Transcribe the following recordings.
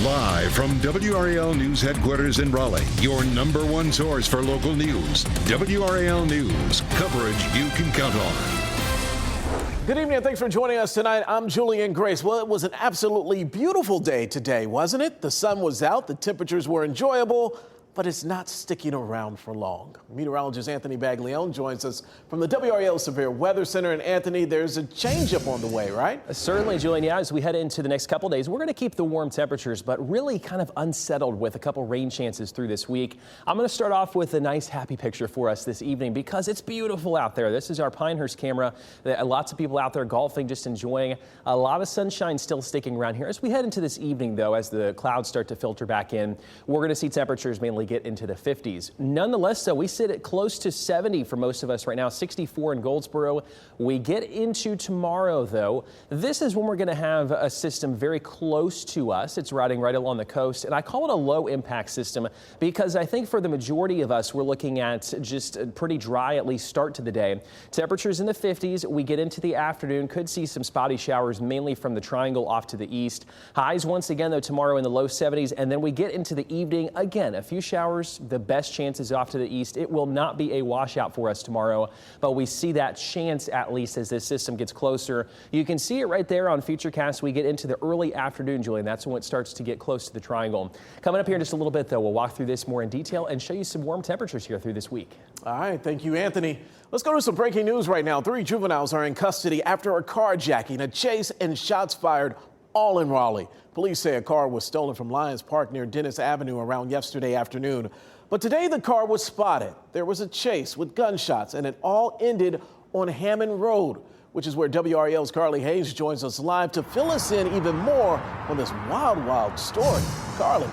Live from WRAL News Headquarters in Raleigh, your number one source for local news. WRAL News, coverage you can count on. Good evening and thanks for joining us tonight. I'm Julian Grace. Well, it was an absolutely beautiful day today, wasn't it? The sun was out, the temperatures were enjoyable, but it's not sticking around for long. Meteorologist Anthony Baglione joins us from the WRAL Severe Weather Center. And Anthony, there's a change-up on the way, right? Certainly, Julian. Yeah, as we head into the next couple days, we're going to keep the warm temperatures, but really kind of unsettled with a couple rain chances through this week. I'm going to start off with a nice, happy picture for us this evening because it's beautiful out there. This is our Pinehurst camera. Lots of people out there golfing, just enjoying. A lot of sunshine still sticking around here. As we head into this evening, though, as the clouds start to filter back in, we're going to see temperatures mainly get into the 50s. Nonetheless, though, we sit at close to 70 for most of us right now, 64 in Goldsboro. We get into tomorrow, though. This is when we're going to have a system very close to us. It's riding right along the coast, and I call it a low impact system because I think for the majority of us, we're looking at just a pretty dry, at least start to the day. Temperatures in the 50s. We get into the afternoon, could see some spotty showers, mainly from the triangle off to the east. Highs once again, though, tomorrow in the low 70s, and then we get into the evening. Again, a few showers. The best chances off to the east. It will not be a washout for us tomorrow, but we see that chance at least as this system gets closer. You can see it right there on Futurecast. We get into the early afternoon, Julian. That's when it starts to get close to the triangle. Coming up here in just a little bit, though, we'll walk through this more in detail and show you some warm temperatures here through this week. All right. Thank you, Anthony. Let's go to some breaking news right now. 3 juveniles are in custody after a carjacking, a chase, and shots fired all in Raleigh. Police say a car was stolen from Lyons Park near Dennis Avenue around yesterday afternoon. But today the car was spotted. There was a chase with gunshots, and it all ended on Hammond Road, which is where WRAL's Carly Hayes joins us live to fill us in even more on this wild, wild story. Carly.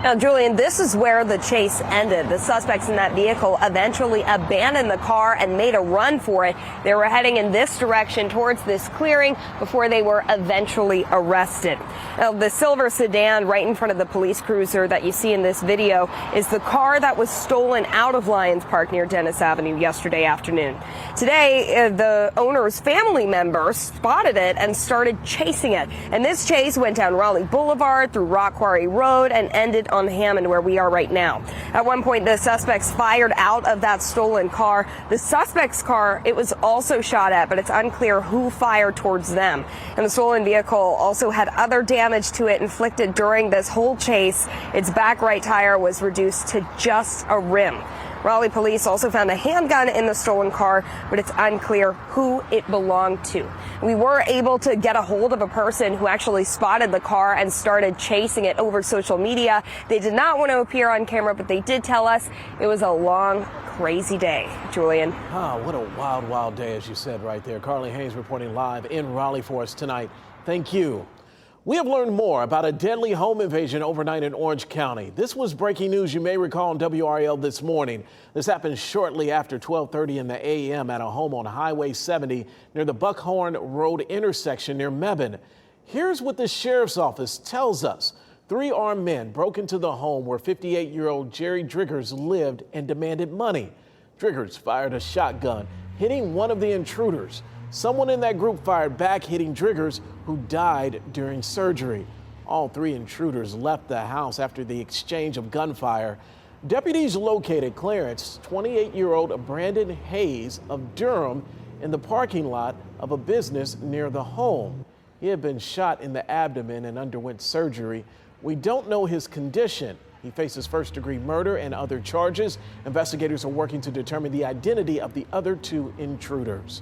Now, Julian, this is where the chase ended. The suspects in that vehicle eventually abandoned the car and made a run for it. They were heading in this direction towards this clearing before they were eventually arrested. Now, the silver sedan right in front of the police cruiser that you see in this video is the car that was stolen out of Lyons Park near Dennis Avenue yesterday afternoon. Today, the owner's family members spotted it and started chasing it. And this chase went down Raleigh Boulevard, through Rock Quarry Road, and ended on Hammond, where we are right now. At one point, the suspects fired out of that stolen car. The suspect's car, it was also shot at, but it's unclear who fired towards them. And the stolen vehicle also had other damage to it inflicted during this whole chase. Its back right tire was reduced to just a rim. Raleigh police also found a handgun in the stolen car, but it's unclear who it belonged to. We were able to get a hold of a person who actually spotted the car and started chasing it over social media. They did not want to appear on camera, but they did tell us it was a long, crazy day. Julian. What a wild, wild day, as you said right there. Carly Hayes reporting live in Raleigh for us tonight. Thank you. We have learned more about a deadly home invasion overnight in Orange County. This was breaking news you may recall on WRAL this morning. This happened shortly after 12:30 in the a.m. at a home on Highway 70 near the Buckhorn Road intersection near Mebane. Here's what the sheriff's office tells us. 3 armed men broke into the home where 58-year-old Jerry Driggers lived and demanded money. Driggers fired a shotgun, hitting one of the intruders. Someone in that group fired back, hitting Driggers, who died during surgery. All 3 intruders left the house after the exchange of gunfire. Deputies located Clarence, 28-year-old Brandon Hayes of Durham, in the parking lot of a business near the home. He had been shot in the abdomen and underwent surgery. We don't know his condition. He faces first-degree murder and other charges. Investigators are working to determine the identity of the other 2 intruders.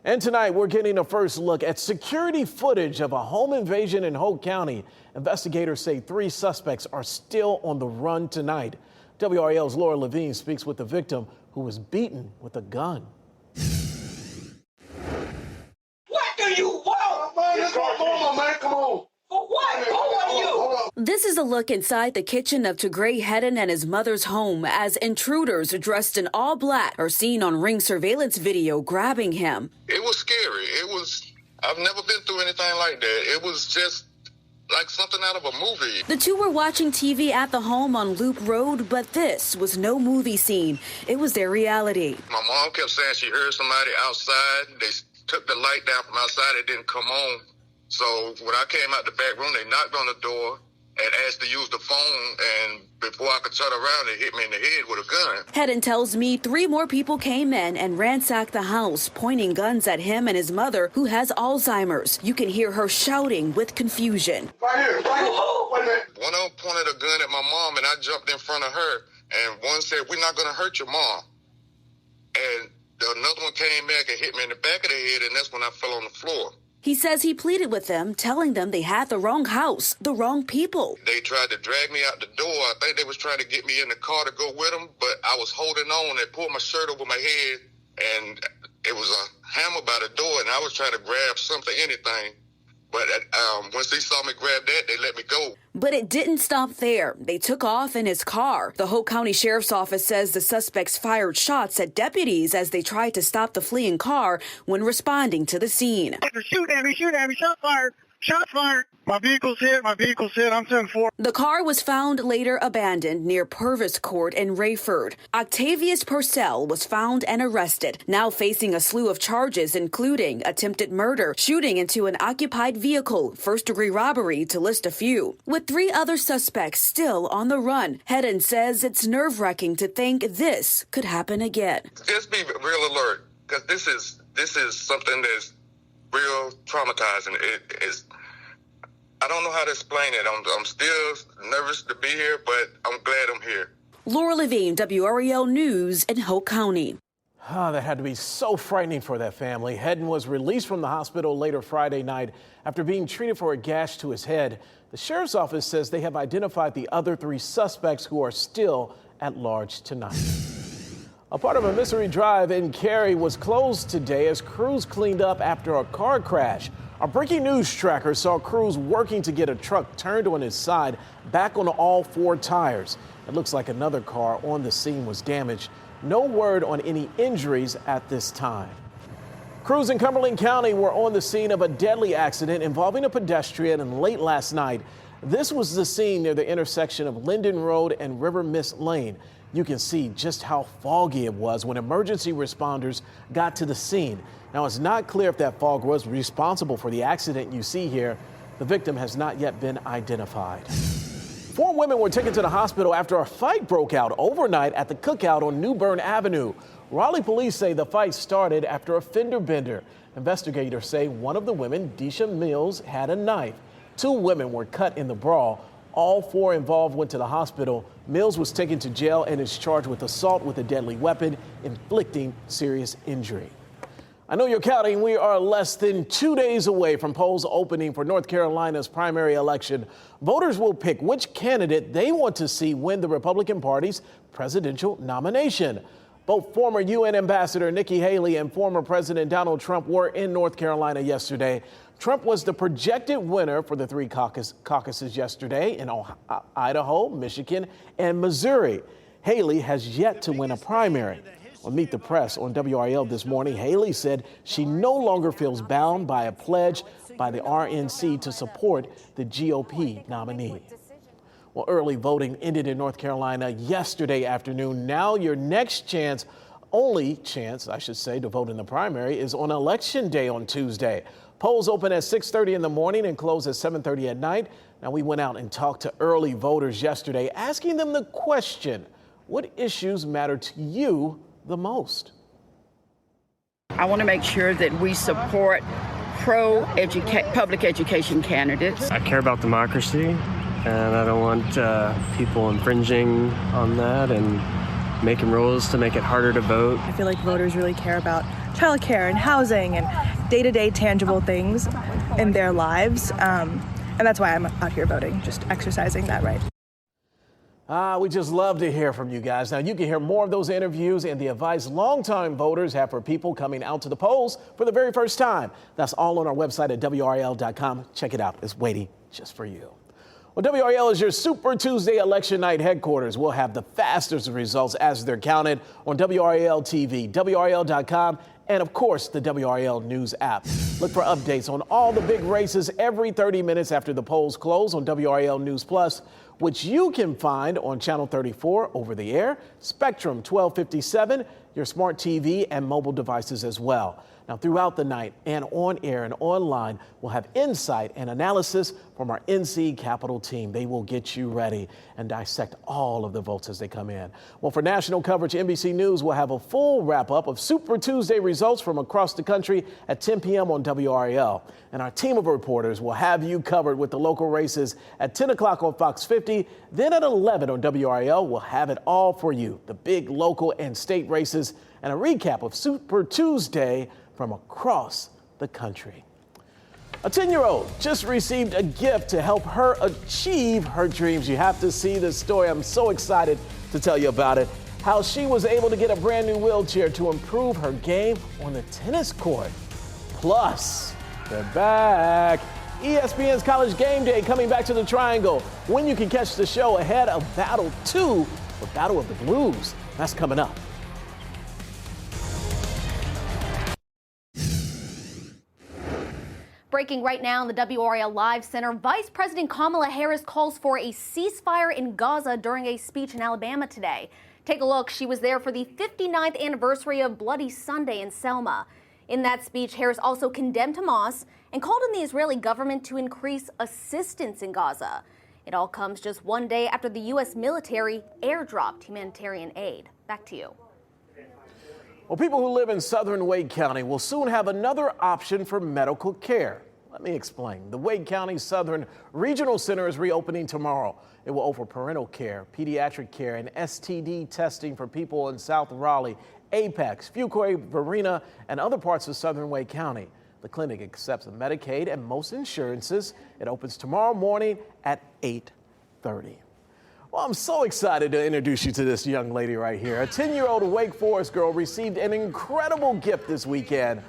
And tonight, we're getting a first look at security footage of a home invasion in Hope County. Investigators say 3 suspects are still on the run tonight. WRAL's Laura Levine speaks with the victim who was beaten with a gun. What do you want? Man, come on. For what? Who are you? This is a look inside the kitchen of Tigray Hedden and his mother's home as intruders dressed in all black are seen on Ring surveillance video grabbing him. It was scary. I've never been through anything like that. It was just like something out of a movie. The 2 were watching TV at the home on Loop Road, but this was no movie scene. It was their reality. My mom kept saying she heard somebody outside. They took the light down from outside. It didn't come on. So when I came out the back room, they knocked on the door and asked to use the phone, and before I could turn around, they hit me in the head with a gun. Hedden tells me 3 more people came in and ransacked the house, pointing guns at him and his mother, who has Alzheimer's. You can hear her shouting with confusion. Right here, right here. Wait a minute. One of them pointed a gun at my mom, and I jumped in front of her, and one said, "We're not going to hurt your mom." And another one came back and hit me in the back of the head, and that's when I fell on the floor. He says he pleaded with them, telling them they had the wrong house, the wrong people. They tried to drag me out the door. I think they was trying to get me in the car to go with them, but I was holding on. They pulled my shirt over my head, and it was a hammer by the door, and I was trying to grab something, anything. But once they saw me grab that, they let me go. But it didn't stop there. They took off in his car. The Hope County Sheriff's Office says the suspects fired shots at deputies as they tried to stop the fleeing car when responding to the scene. Shoot at me, shots fired. Shots fired. My vehicle's hit, I'm 10-4. The car was found later abandoned near Purvis Court in Rayford. Octavius Purcell was found and arrested, now facing a slew of charges including attempted murder, shooting into an occupied vehicle, first-degree robbery, to list a few. With 3 other suspects still on the run, Hedden says it's nerve-wracking to think this could happen again. Just be real alert, because this is something that's real traumatizing. It is. I don't know how to explain it. I'm still nervous to be here, but I'm glad I'm here. Laura Levine, WRAL News in Hope County. That had to be so frightening for that family. Hedden was released from the hospital later Friday night after being treated for a gash to his head. The sheriff's office says they have identified the other 3 suspects who are still at large tonight. A part of a mystery drive in Cary was closed today as crews cleaned up after a car crash. Our breaking news tracker saw crews working to get a truck turned on its side back on all 4 tires. It looks like another car on the scene was damaged. No word on any injuries at this time. Crews in Cumberland County were on the scene of a deadly accident involving a pedestrian late last night. This was the scene near the intersection of Linden Road and River Mist Lane. You can see just how foggy it was when emergency responders got to the scene. Now, it's not clear if that fog was responsible for the accident you see here. The victim has not yet been identified. 4 women were taken to the hospital after a fight broke out overnight at the Cookout on New Bern Avenue. Raleigh police say the fight started after a fender bender. Investigators say one of the women, Deisha Mills, had a knife. 2 women were cut in the brawl. All 4 involved went to the hospital. Mills was taken to jail and is charged with assault with a deadly weapon, inflicting serious injury. I know you're counting. We are less than 2 days away from polls opening for North Carolina's primary election. Voters will pick which candidate they want to see win the Republican Party's presidential nomination. Both former UN Ambassador Nikki Haley and former President Donald Trump were in North Carolina yesterday. Trump was the projected winner for the 3 caucuses yesterday in Idaho, Michigan, and Missouri. Haley has yet to win a primary. On Meet the Press on WRAL this morning, Haley said she no longer feels bound by a pledge by the RNC to support the GOP nominee. Well, early voting ended in North Carolina yesterday afternoon. Now your next chance, only chance, I should say, to vote in the primary is on Election Day on Tuesday. Polls open at 6:30 in the morning and close at 7:30 at night. Now, we went out and talked to early voters yesterday, asking them the question, what issues matter to you the most? I want to make sure that we support public education candidates. I care about democracy, and I don't want people infringing on that and making rules to make it harder to vote. I feel like voters really care about childcare and housing and day-to-day tangible things in their lives, and that's why I'm out here voting, just exercising that right. We just love to hear from you guys. Now, you can hear more of those interviews and the advice longtime voters have for people coming out to the polls for the very first time. That's all on our website at WRAL.com. Check it out. It's waiting just for you. Well, WRAL is your Super Tuesday election night headquarters. We'll have the fastest results as they're counted on WRAL TV, WRAL.com, and of course, the WRAL News app. Look for updates on all the big races every 30 minutes after the polls close on WRAL News Plus, which you can find on Channel 34 over the air, Spectrum 1257, your smart TV and mobile devices as well. Now, Now, throughout the night and on air and online, we'll have insight and analysis from our NC Capitol team. They will get you ready and dissect all of the votes as they come in. Well, for national coverage, NBC News will have a full wrap-up of Super Tuesday results from across the country at 10 p.m. on WRAL. And our team of reporters will have you covered with the local races at 10 o'clock on Fox 50. Then at 11 on WRAL, we'll have it all for you, the big local and state races, and a recap of Super Tuesday from across the country. A 10-year-old just received a gift to help her achieve her dreams. You have to see this story. I'm so excited to tell you about it. How she was able to get a brand new wheelchair to improve her game on the tennis court. Plus, they're back. ESPN's College Game Day coming back to the Triangle. When you can catch the show ahead of Battle 2 or Battle of the Blues. That's coming up. Breaking right now in the WRAL Live Center, Vice President Kamala Harris calls for a ceasefire in Gaza during a speech in Alabama today. Take a look. She was there for the 59th anniversary of Bloody Sunday in Selma. In that speech, Harris also condemned Hamas and called on the Israeli government to increase assistance in Gaza. It all comes just one day after the U.S. military airdropped humanitarian aid. Back to you. Well, people who live in southern Wake County will soon have another option for medical care. Let me explain. The Wake County Southern Regional Center is reopening tomorrow. It will offer parental care, pediatric care, and STD testing for people in South Raleigh, Apex, Fuquay, Varina, and other parts of southern Wake County. The clinic accepts Medicaid and most insurances. It opens tomorrow morning at 8:30. Well, I'm so excited to introduce you to this young lady right here. A 10-year-old Wake Forest girl received an incredible gift this weekend.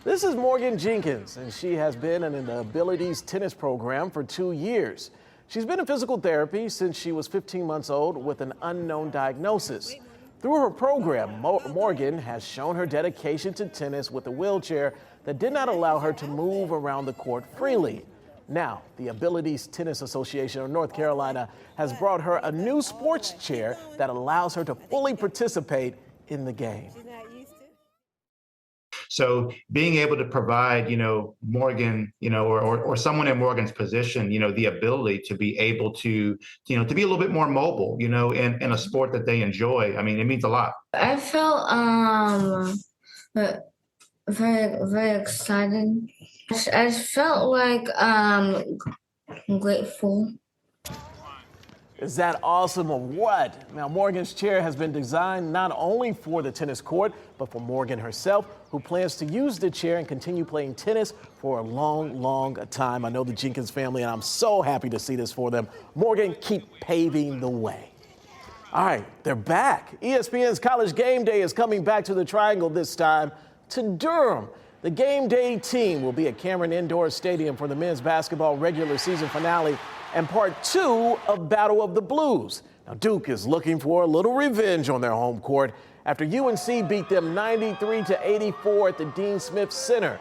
This is Morgan Jenkins, and she has been in the Abilities tennis program for 2 years. She's been in physical therapy since she was 15 months old with an unknown diagnosis. Through her program, Morgan has shown her dedication to tennis with a wheelchair that did not allow her to move around the court freely. Now, the Abilities Tennis Association of North Carolina has brought her a new sports chair that allows her to fully participate in the game. So being able to provide, Morgan, or someone in Morgan's position, the ability to be able to, to be a little bit more mobile, in a sport that they enjoy. I mean, it means a lot. I felt very, very excited. I felt like grateful. Is that awesome or what? Now, Morgan's chair has been designed not only for the tennis court, but for Morgan herself, who plans to use the chair and continue playing tennis for a long, long time. I know the Jenkins family, and I'm so happy to see this for them. Morgan, keep paving the way. All right, they're back. ESPN's College Game Day is coming back to the Triangle, this time to Durham. The Game Day team will be at Cameron Indoor Stadium for the men's basketball regular season finale and part 2 of Battle of the Blues. Now, Duke is looking for a little revenge on their home court after UNC beat them 93-84 at the Dean Smith Center.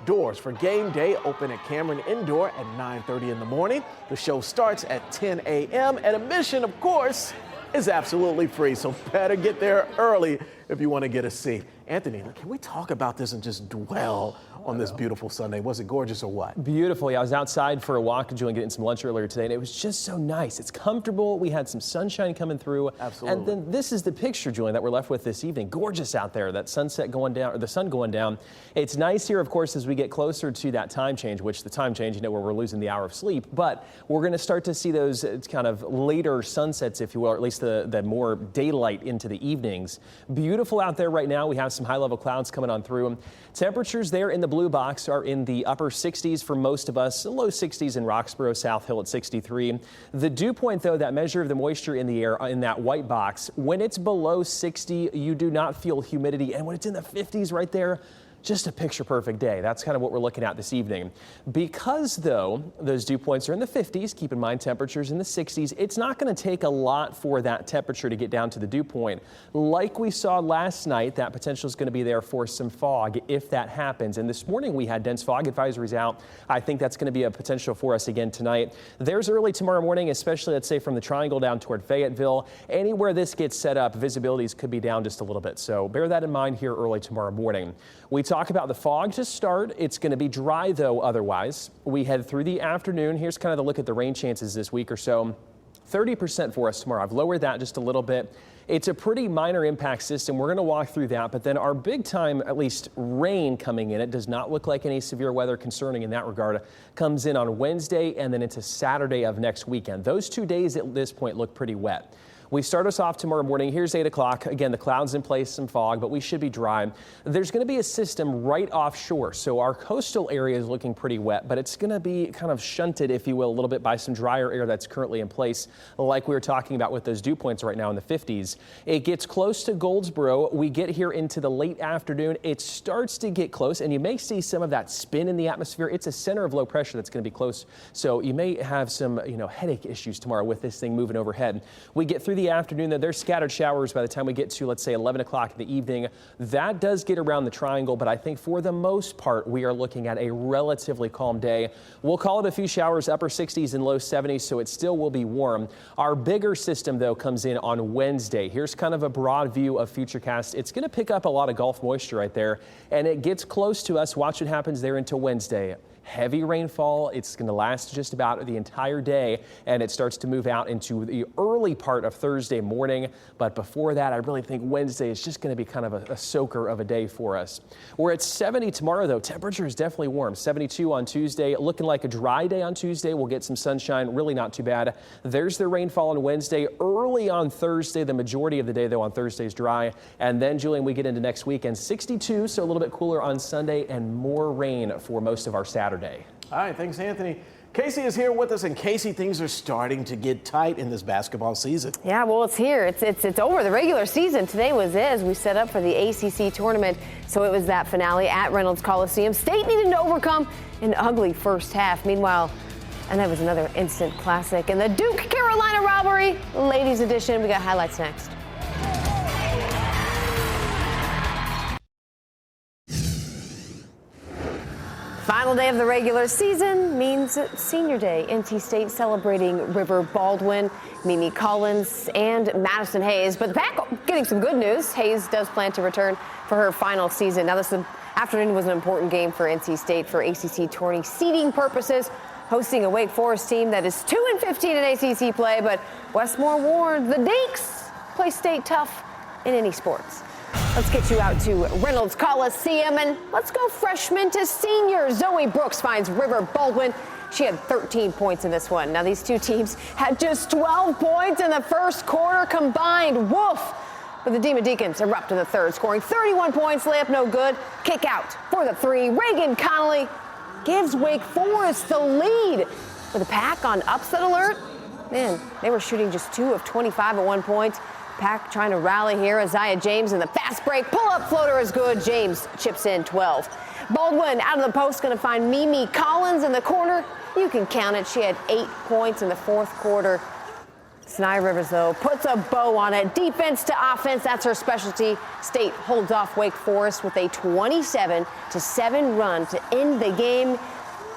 Doors for Game Day open at Cameron Indoor at 9:30 in the morning. The show starts at 10 a.m. and admission, of course, is absolutely free, so better get there early if you want to get a seat. Anthony, can we talk about this and just dwell on this beautiful Sunday? Was it gorgeous or what? Beautiful. Yeah, I was outside for a walk, Julian, getting some lunch earlier today, and it was just so nice. It's comfortable. We had some sunshine coming through. Absolutely. And then this is the picture, Julian, that we're left with this evening. Gorgeous out there, that sunset going down, or the sun going down. It's nice here, of course, as we get closer to that time change, which the time change, where we're losing the hour of sleep, but we're going to start to see those kind of later sunsets, if you will, or at least the more daylight into the evenings. Beautiful out there right now. We have some high-level clouds coming on through. Temperatures there in the blue box are in the upper 60s for most of us, low 60s in Roxborough, South Hill at 63. The dew point, though, that measure of the moisture in the air in that white box, when it's below 60, you do not feel humidity. And when it's in the 50s right there, just a picture perfect day. That's kind of what we're looking at this evening. Because, though, those dew points are in the 50s, keep in mind temperatures in the 60s, it's not going to take a lot for that temperature to get down to the dew point. Like we saw last night, that potential is going to be there for some fog if that happens. And this morning we had dense fog advisories out. I think that's going to be a potential for us again tonight. There's early tomorrow morning, especially, let's say, from the Triangle down toward Fayetteville. Anywhere this gets set up, visibilities could be down just a little bit. So bear that in mind here early tomorrow morning. We talked talk about the fog to start. It's going to be dry, though, otherwise. We head through the afternoon. Here's kind of the look at the rain chances this week or so. 30% for us tomorrow. I've lowered that just a little bit. It's a pretty minor impact system. We're going to walk through that, but then our big time, at least rain coming in, it does not look like any severe weather concerning in that regard, comes in on Wednesday and then into Saturday of next weekend. Those 2 days at this point look pretty wet. We start us off tomorrow morning. Here's 8 o'clock. Again, the clouds in place, some fog, but we should be dry. There's going to be a system right offshore, so our coastal area is looking pretty wet, but it's going to be kind of shunted, if you will, a little bit by some drier air that's currently in place, like we were talking about with those dew points right now in the 50s. It gets close to Goldsboro. We get here into the late afternoon. It starts to get close, and you may see some of that spin in the atmosphere. It's a center of low pressure that's going to be close, so you may have some, headache issues tomorrow with this thing moving overhead. We get through the afternoon, though, there's scattered showers by the time we get to, let's say, 11 o'clock in the evening. That does get around the triangle, but I think for the most part, we are looking at a relatively calm day. We'll call it a few showers, upper 60s and low 70s, so it still will be warm. Our bigger system, though, comes in on Wednesday. Here's kind of a broad view of Futurecast. It's going to pick up a lot of Gulf moisture right there, and it gets close to us. Watch what happens there until Wednesday. Heavy rainfall. It's going to last just about the entire day, and it starts to move out into the early part of Thursday morning. But before that, I really think Wednesday is just going to be kind of a soaker of a day for us. We're at 70 tomorrow, though. Temperature is definitely warm. 72 on Tuesday. Looking like a dry day on Tuesday. We'll get some sunshine. Really not too bad. There's the rainfall on Wednesday. Early on Thursday, the majority of the day, though, on Thursday is dry. And then, Julian, we get into next weekend. 62, so a little bit cooler on Sunday, and more rain for most of our Saturday. All right, thanks, Anthony. Casey is here with us, and Casey, things are starting to get tight in this basketball season. Yeah, well, it's here. It's over. The regular season today was it as we set up for the ACC tournament. So it was that finale at Reynolds Coliseum. State needed to overcome an ugly first half. Meanwhile, and that was another instant classic. And the Duke Carolina rivalry, ladies edition. We got highlights next. Final day of the regular season means senior day. NC State celebrating River Baldwin, Mimi Collins, and Madison Hayes. But back getting some good news. Hayes does plan to return for her final season. Now, this afternoon was an important game for NC State for ACC tourney seeding purposes, hosting a Wake Forest team that is 2-15 in ACC play. But Westmore warned the Dinks play State tough in any sports. Let's get you out to Reynolds Coliseum, and let's go freshman to senior. Zoe Brooks finds River Baldwin. She had 13 points in this one. Now, these two teams had just 12 points in the first quarter combined. Woof! But the Demon Deacons erupt in the third, scoring 31 points, layup no good. Kick out for the three. Reagan Connolly gives Wake Forest the lead. With the Pack on upset alert, man, they were shooting just 2 of 25 at one point. Pack trying to rally here. Isaiah James in the fast break. Pull-up floater is good. James chips in 12. Baldwin out of the post, going to find Mimi Collins in the corner. You can count it. She had 8 points in the fourth quarter. Sny Rivers, though, puts a bow on it. Defense to offense, that's her specialty. State holds off Wake Forest with a 27-7 run to end the game.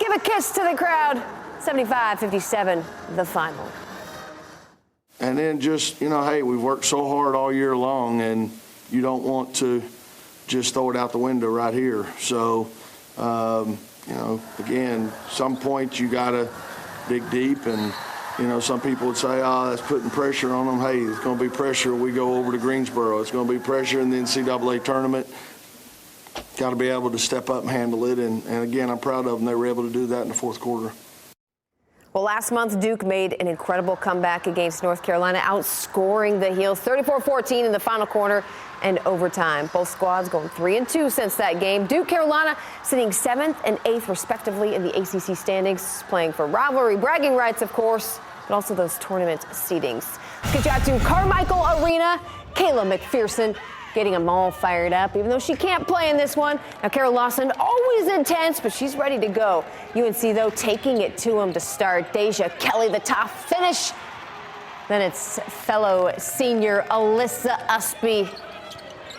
Give a kiss to the crowd. 75-57, the final. And then just, hey, we've worked so hard all year long, and you don't want to just throw it out the window right here. So, again, some point you got to dig deep, and, some people would say, that's putting pressure on them. Hey, it's going to be pressure. We go over to Greensboro. It's going to be pressure in the NCAA tournament. Got to be able to step up and handle it. And again, I'm proud of them. They were able to do that in the fourth quarter. Well, last month, Duke made an incredible comeback against North Carolina, outscoring the Heels 34-14 in the final quarter and overtime. Both squads going 3-2 since that game. Duke Carolina sitting 7th and 8th, respectively, in the ACC standings, playing for rivalry bragging rights, of course, but also those tournament seedings. Let's get you out to Carmichael Arena. Kayla McPherson getting them all fired up, even though she can't play in this one. Now, Carol Lawson, always intense, but she's ready to go. UNC, though, taking it to them to start. Deja Kelly, the top finish. Then it's fellow senior Alyssa Usby,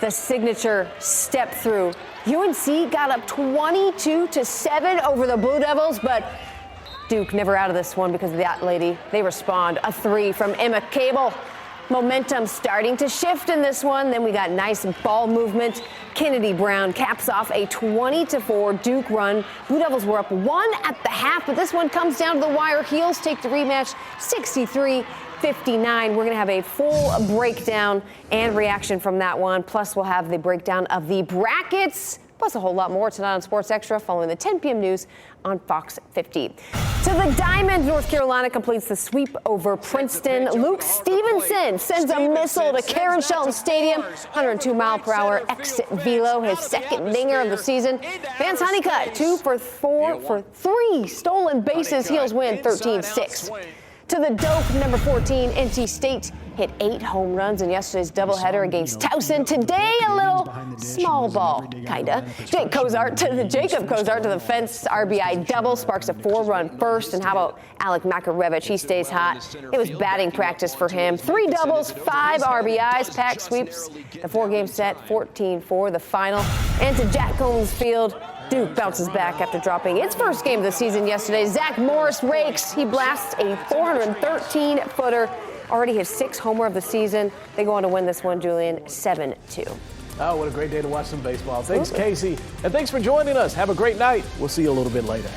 the signature step through. UNC got up 22-7 over the Blue Devils, but Duke never out of this one because of that lady. They respond. A three from Emma Cable. Momentum starting to shift in this one. Then we got nice ball movement. Kennedy Brown caps off a 20-4 Duke run. Blue Devils were up 1 at the half, but this one comes down to the wire. Heels take the rematch 63-59. We're going to have a full breakdown and reaction from that one. Plus, we'll have the breakdown of the brackets, plus a whole lot more tonight on Sports Extra following the 10 p.m. news on Fox 50. To the Diamond, North Carolina completes the sweep over Princeton. Luke Stevenson sends a missile to Karen Shelton Stadium. 102-mile-per-hour exit velo, his second dinger of the season. Vance Honeycutt, 2 for 4 for 3 stolen bases. Heels win 13-6. To the dope, number 14, NC State hit 8 home runs in yesterday's doubleheader against Towson. Today, a little small ball, kinda. Jacob Cozart to the fence RBI double, sparks a 4-run first. And how about Alec Makarevich? He stays hot. It was batting practice for him. 3 doubles, 5 RBIs. Pack sweeps the 4-game set, 14-4 the final. And to Jack Combs Field, Duke bounces back after dropping its first game of the season yesterday. Zach Morris rakes. He blasts a 413-footer. Already his 6th homer of the season. They go on to win this one, Julian, 7-2. Oh, what a great day to watch some baseball. Thanks, Casey. And thanks for joining us. Have a great night. We'll see you a little bit later.